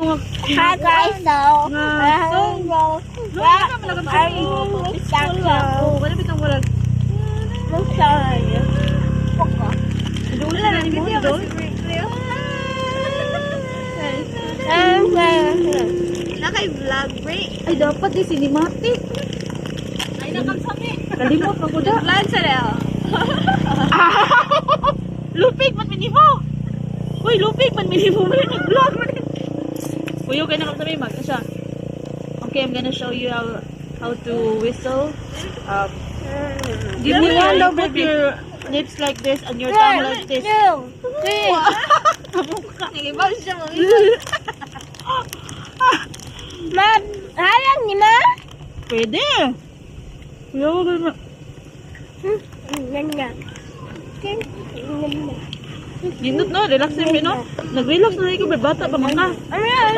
Hi guys, so naka-vlog break. Ay, dapat di cinematic. Ay, nakapsabi. Kalimot ako da. Plan sa leo. Lupig, man minimo. Uy, lupig, man minimo. May nag-vlog man. Uy, okay na kami mag siya. Okay, I'm gonna show you how to whistle. Give me one love with your lips like this and your tongue like this. Nag-ibaw siya mo. Ma'am, halang ni ma? Pwede. Kuya, wala na. Ganyan. Ginot no, relax na no. Nag-relax na ikaw, may bata pa man ka. Ano yan?